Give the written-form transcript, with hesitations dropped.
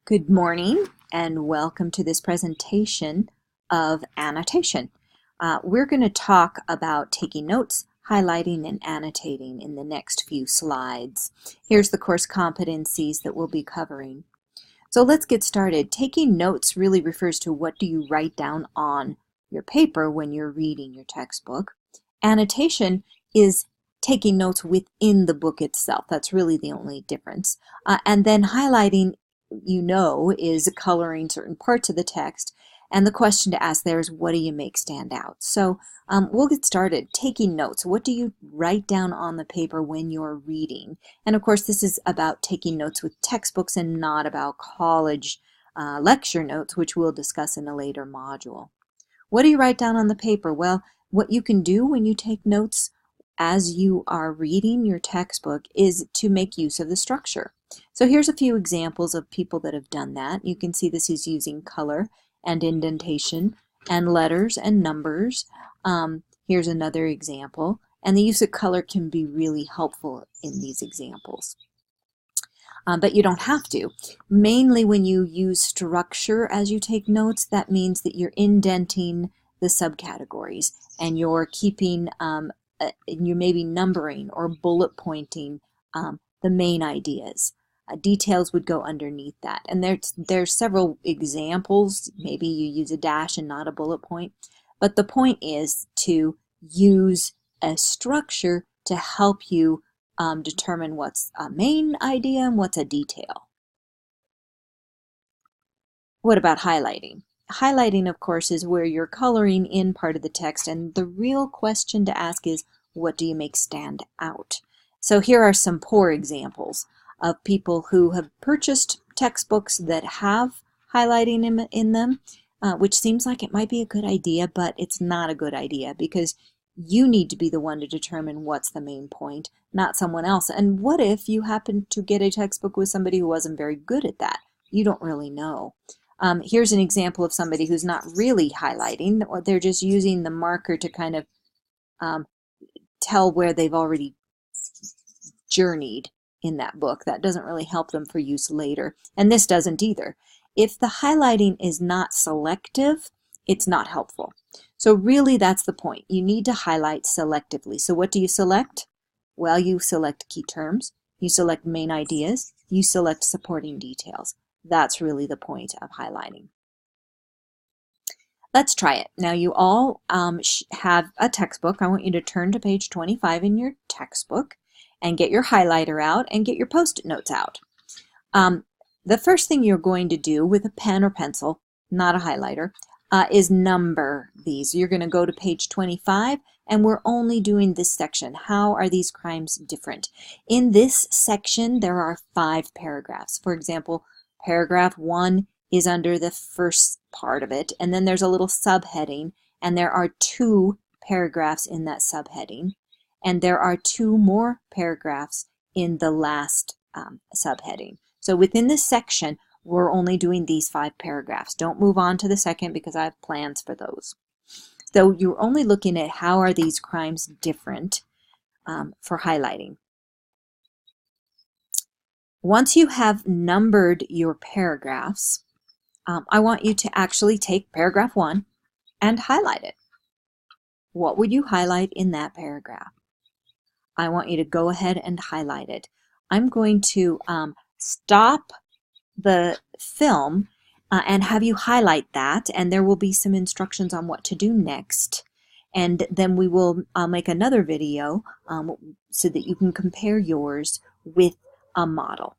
Good morning and welcome to this presentation of annotation. We're going to talk about taking notes, highlighting, and annotating in the next few slides. Here's the course competencies that we'll be covering. So let's get started. Taking notes really refers to what do you write down on your paper when you're reading your textbook. Annotation is taking notes within the book itself. That's really the only difference. And then highlighting is coloring certain parts of the text, and the question to ask there is, what do you make stand out? So we'll get started. Taking notes. What do you write down on the paper when you're reading? And of course, this is about taking notes with textbooks and not about college lecture notes, which we'll discuss in a later module. What do you write down on the paper? Well, what you can do when you take notes as you are reading your textbook is to make use of the structure. So here's a few examples of people that have done that. You can see this is using color and indentation and letters and numbers. Here's another example. And the use of color can be really helpful in these examples. But you don't have to. Mainly when you use structure as you take notes, that means that you're indenting the subcategories and you're keeping, you're maybe numbering or bullet pointing the main ideas. Details would go underneath that. And there's several examples. Maybe you use a dash and not a bullet point. But the point is to use a structure to help you determine what's a main idea and what's a detail. What about highlighting? Highlighting, of course, is where you're coloring in part of the text, and the real question to ask is, what do you make stand out? So here are some poor examples of people who have purchased textbooks that have highlighting in them, which seems like it might be a good idea, but it's not a good idea because you need to be the one to determine what's the main point, not someone else. And what if you happen to get a textbook with somebody who wasn't very good at that? You don't really know. Here's an example of somebody who's not really highlighting, or they're just using the marker to kind of tell where they've already journeyed in that book. That doesn't really help them for use later. And this doesn't either. If the highlighting is not selective, it's not helpful. So really that's the point. You need to highlight selectively. So what do you select? Well, you select key terms, you select main ideas, you select supporting details. That's really the point of highlighting. Let's try it. Now you all have a textbook. I want you to turn to page 25 in your textbook and get your highlighter out and get your post-it notes out. The first thing you're going to do with a pen or pencil, not a highlighter, is number these. You're going to go to page 25 and we're only doing this section. How are these crimes different? In this section there are 5 paragraphs. For example, paragraph 1 is under the first part of it, and then there's a little subheading, and there are 2 paragraphs in that subheading. And there are 2 more paragraphs in the last subheading. So within this section, we're only doing these 5 paragraphs. Don't move on to the second because I have plans for those. So you're only looking at how are these crimes different for highlighting. Once you have numbered your paragraphs, I want you to actually take paragraph 1 and highlight it. What would you highlight in that paragraph? I want you to go ahead and highlight it. I'm going to stop the film and have you highlight that, and there will be some instructions on what to do next. And then we will make another video so that you can compare yours with a model.